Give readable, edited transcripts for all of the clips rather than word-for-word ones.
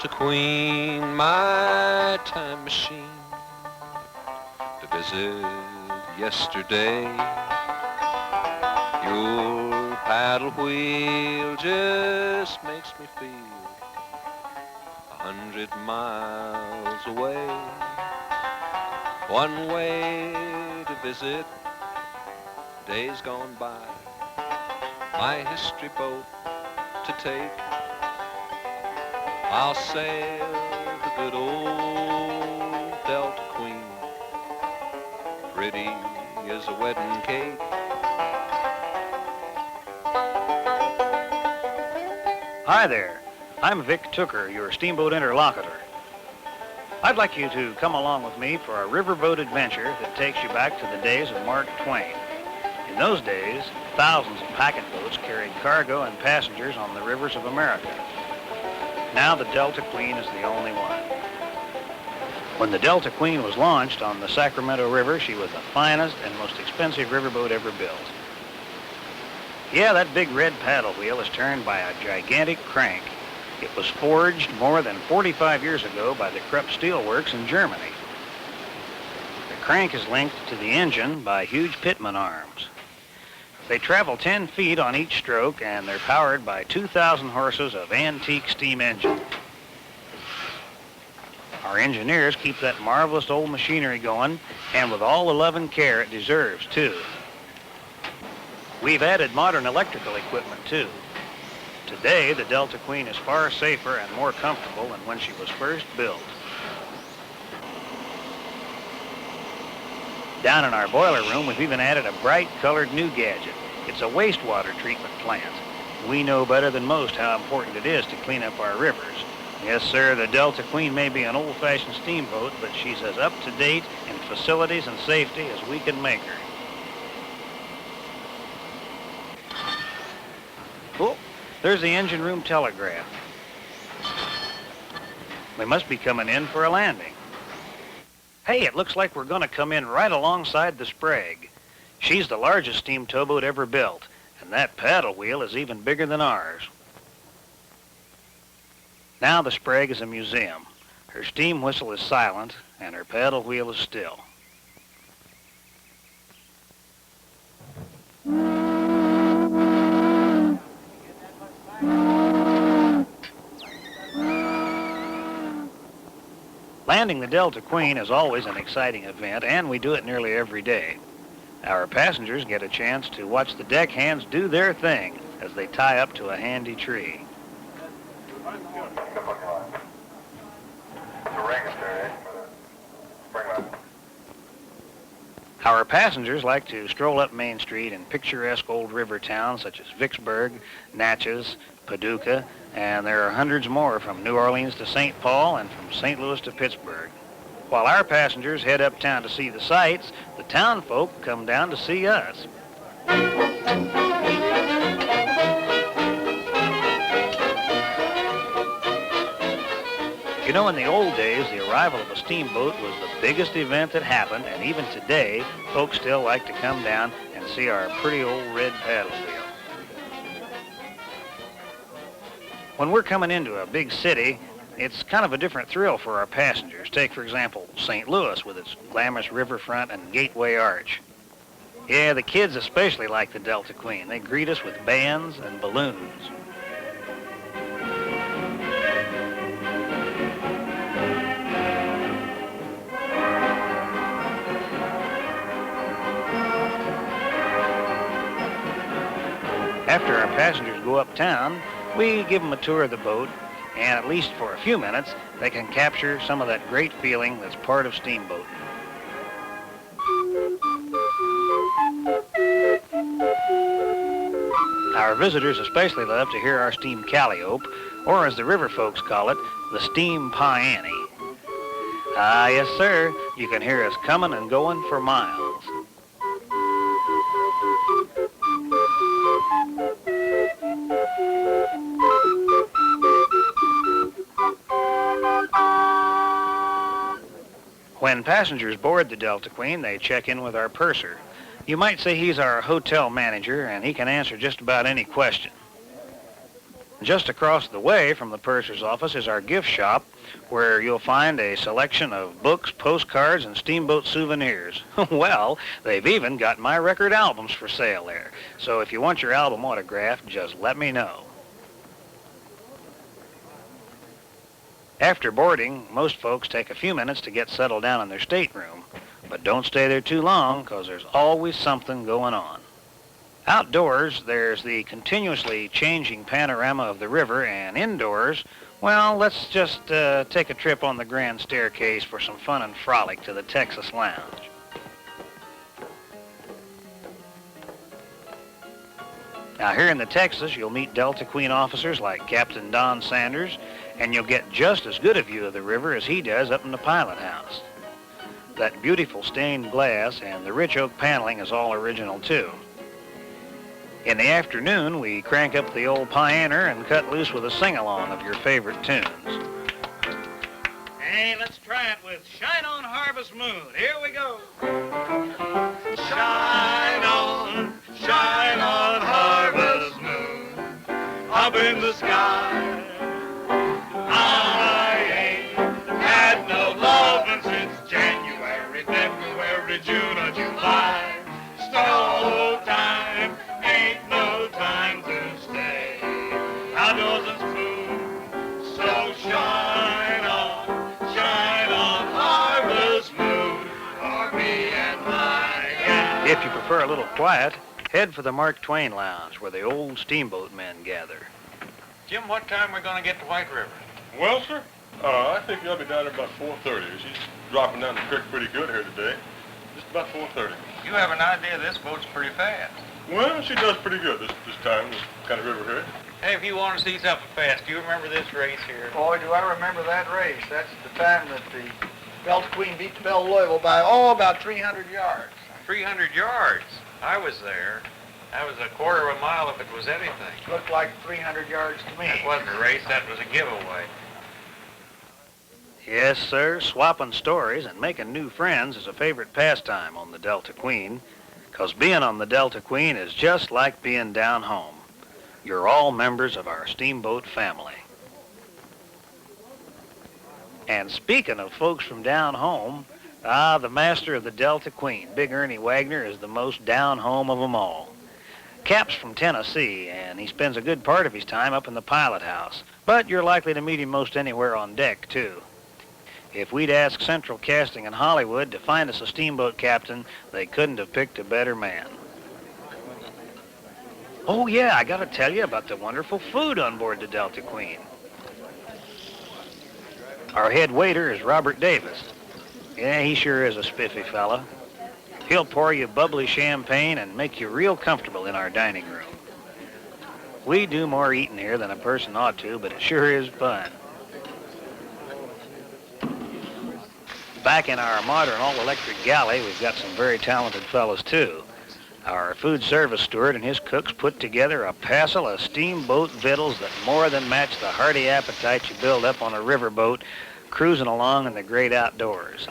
Delta Queen, my time machine, to visit yesterday. Your paddle wheel just makes me feel 100 miles away. One way to visit days gone by, my history boat to take. I'll sail the good old Delta Queen, pretty as a wedding cake. Hi there, I'm Vic Tooker, your steamboat interlocutor. I'd like you to come along with me for a riverboat adventure that takes you back to the days of Mark Twain. In those days, thousands of packet boats carried cargo and passengers on the rivers of America. Now the Delta Queen is the only one. When the Delta Queen was launched on the Sacramento River, she was the finest and most expensive riverboat ever built. Yeah, that big red paddle wheel is turned by a gigantic crank. It was forged more than 45 years ago by the Krupp Steel Works in Germany. The crank is linked to the engine by huge pitman arms. They travel 10 feet on each stroke, and they're powered by 2,000 horses of antique steam engine. Our engineers keep that marvelous old machinery going, and with all the love and care it deserves, too. We've added modern electrical equipment, too. Today, the Delta Queen is far safer and more comfortable than when she was first built. Down in our boiler room, we've even added a bright-colored new gadget. It's a wastewater treatment plant. We know better than most how important it is to clean up our rivers. Yes, sir, the Delta Queen may be an old-fashioned steamboat, but she's as up-to-date in facilities and safety as we can make her. Oh, there's the engine room telegraph. We must be coming in for a landing. Hey, it looks like we're going to come in right alongside the Sprague. She's the largest steam towboat ever built, and that paddle wheel is even bigger than ours. Now the Sprague is a museum. Her steam whistle is silent, and her paddle wheel is still. Landing the Delta Queen is always an exciting event, and we do it nearly every day. Our passengers get a chance to watch the deckhands do their thing as they tie up to a handy tree. Our passengers like to stroll up Main Street in picturesque old river towns such as Vicksburg, Natchez, Paducah, and there are hundreds more from New Orleans to St. Paul and from St. Louis to Pittsburgh. While our passengers head uptown to see the sights, the town folk come down to see us. You know, in the old days, the arrival of a steamboat was the biggest event that happened, and even today, folks still like to come down and see our pretty old red paddle wheel. When we're coming into a big city, it's kind of a different thrill for our passengers. Take, for example, St. Louis with its glamorous riverfront and Gateway Arch. Yeah, the kids especially like the Delta Queen. They greet us with bands and balloons. After our passengers go uptown, we give them a tour of the boat, and at least for a few minutes, they can capture some of that great feeling that's part of steamboating. Our visitors especially love to hear our steam calliope, or as the river folks call it, the steam pianny. Ah, yes, sir, you can hear us coming and going for miles. When passengers board the Delta Queen, they check in with our purser. You might say he's our hotel manager, and he can answer just about any question. Just across the way from the purser's office is our gift shop, where you'll find a selection of books, postcards, and steamboat souvenirs. Well, they've even got my record albums for sale there. So if you want your album autographed, just let me know. After boarding, most folks take a few minutes to get settled down in their stateroom. But don't stay there too long, because there's always something going on. Outdoors, there's the continuously changing panorama of the river, and indoors, well, let's just take a trip on the grand staircase for some fun and frolic to the Texas Lounge. Now, here in the Texas, you'll meet Delta Queen officers like Captain Don Sanders, and you'll get just as good a view of the river as he does up in the pilot house. That beautiful stained glass and the rich oak paneling is all original, too. In the afternoon, we crank up the old Pioneer and cut loose with a sing-along of your favorite tunes. Hey, let's try it with Shine On Harvest Moon. Here we go. Shine on harvest moon, up in the sky. I ain't had no lovin' since January, February, June, or July. Snow time ain't no time to stay outdoors and smooth. So shine on harvest moon for me and my gal. If you prefer a little quiet, head for the Mark Twain Lounge, where the old steamboat men gather. Jim, what time are we going to get to White River? Well, sir, I think you'll be down there about 4:30. She's dropping down the creek pretty good here today. Just about 4:30. You have an idea this boat's pretty fast. Well, she does pretty good this time, this kind of river here. Hey, if you want to see something fast, do you remember this race here? Boy, do I remember that race. That's the time that the Delta Queen beat the Belle Louisville by, about 300 yards. 300 yards. I was there. That was a quarter of a mile if it was anything. Looked like 300 yards to me. That wasn't a race, that was a giveaway. Yes, sir, swapping stories and making new friends is a favorite pastime on the Delta Queen, 'cause being on the Delta Queen is just like being down home. You're all members of our steamboat family. And speaking of folks from down home, the master of the Delta Queen, Big Ernie Wagner, is the most down home of them all. Cap's from Tennessee, and he spends a good part of his time up in the pilot house, but you're likely to meet him most anywhere on deck, too. If we'd asked Central Casting in Hollywood to find us a steamboat captain, they couldn't have picked a better man. Oh, yeah, I gotta tell you about the wonderful food on board the Delta Queen. Our head waiter is Robert Davis. Yeah, he sure is a spiffy fella. He'll pour you bubbly champagne and make you real comfortable in our dining room. We do more eating here than a person ought to, but it sure is fun. Back in our modern all-electric galley, we've got some very talented fellows, too. Our food service steward and his cooks put together a passel of steamboat victuals that more than match the hearty appetite you build up on a riverboat cruising along in the great outdoors.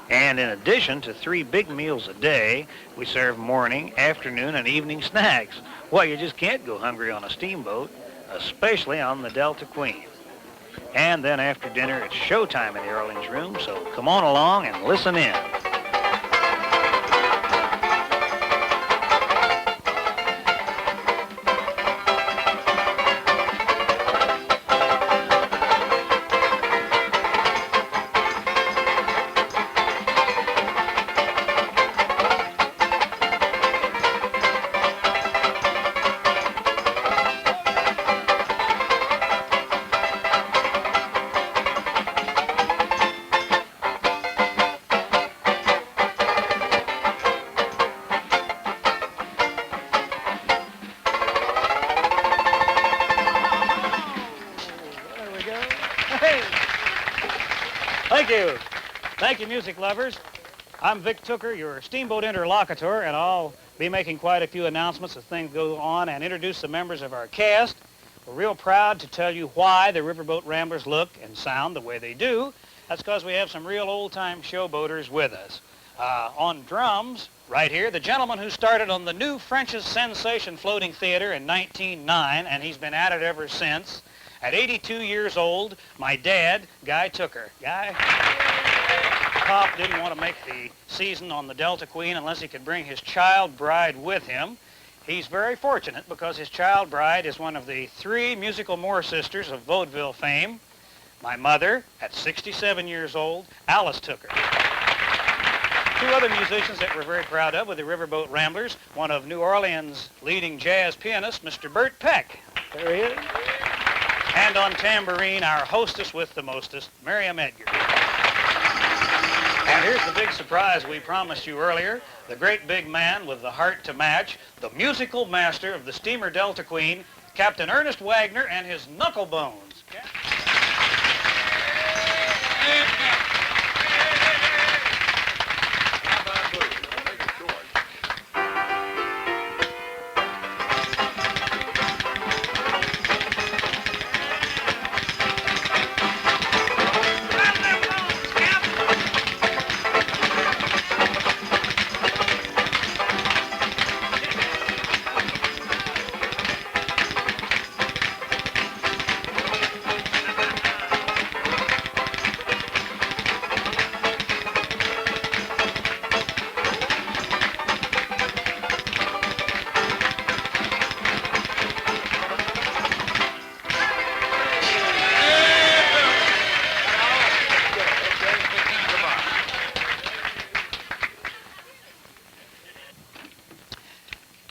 And in addition to 3 big meals a day, we serve morning, afternoon, and evening snacks. Well, you just can't go hungry on a steamboat, especially on the Delta Queen. And then after dinner, it's showtime in the Orleans room, so come on along and listen in. Thank you. Thank you, music lovers. I'm Vic Tooker, your steamboat interlocutor, and I'll be making quite a few announcements as things go on and introduce the members of our cast. We're real proud to tell you why the Riverboat Ramblers look and sound the way they do. That's because we have some real old-time showboaters with us. On drums, right here, the gentleman who started on the new French's Sensation Floating Theater in 1909, and he's been at it ever since. At 82 years old, my dad, Guy Tooker. Guy, Pop didn't want to make the season on the Delta Queen unless he could bring his child bride with him. He's very fortunate because his child bride is one of the 3 musical Moore sisters of vaudeville fame. My mother, at 67 years old, Alice Tooker. 2 other musicians that we're very proud of were the Riverboat Ramblers, one of New Orleans' leading jazz pianist, Mr. Burt Peck. There he is. And on tambourine, our hostess with the mostest, Miriam Edgar. And here's the big surprise we promised you earlier. The great big man with the heart to match, the musical master of the steamer Delta Queen, Captain Ernest Wagner and his knuckle bones.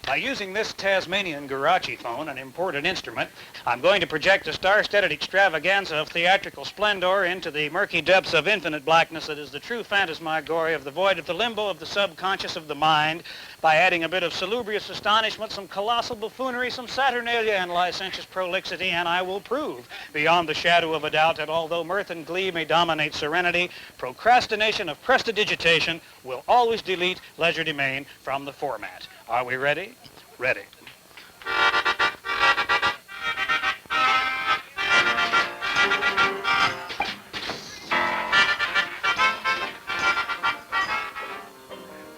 By using this Tasmanian Garachi phone, an imported instrument, I'm going to project a star-studded extravaganza of theatrical splendor into the murky depths of infinite blackness that is the true phantasmagoria of the void of the limbo of the subconscious of the mind, by adding a bit of salubrious astonishment, some colossal buffoonery, some saturnalia and licentious prolixity, and I will prove, beyond the shadow of a doubt, that although mirth and glee may dominate serenity, procrastination of prestidigitation will always delete legerdemain from the format. Are we ready? Ready.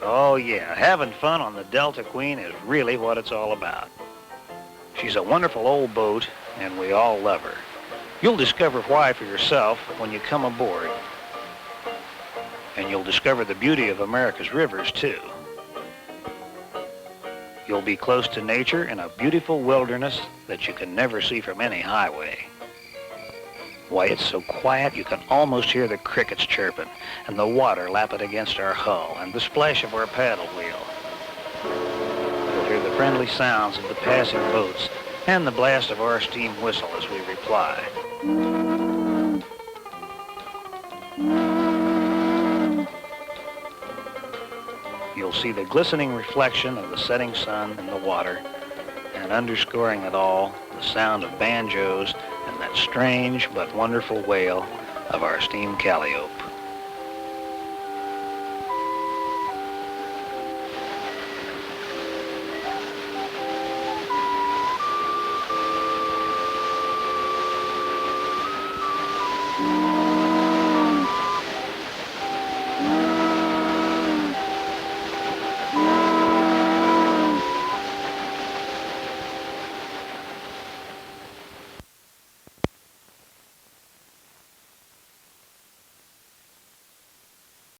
Oh yeah, having fun on the Delta Queen is really what it's all about. She's a wonderful old boat, and we all love her. You'll discover why for yourself when you come aboard. And you'll discover the beauty of America's rivers, too. You'll be close to nature in a beautiful wilderness that you can never see from any highway. Why, it's so quiet you can almost hear the crickets chirping and the water lapping against our hull and the splash of our paddle wheel. You'll hear the friendly sounds of the passing boats and the blast of our steam whistle as we reply. You'll see the glistening reflection of the setting sun in the water, and underscoring it all, the sound of banjos and that strange but wonderful wail of our steam calliope.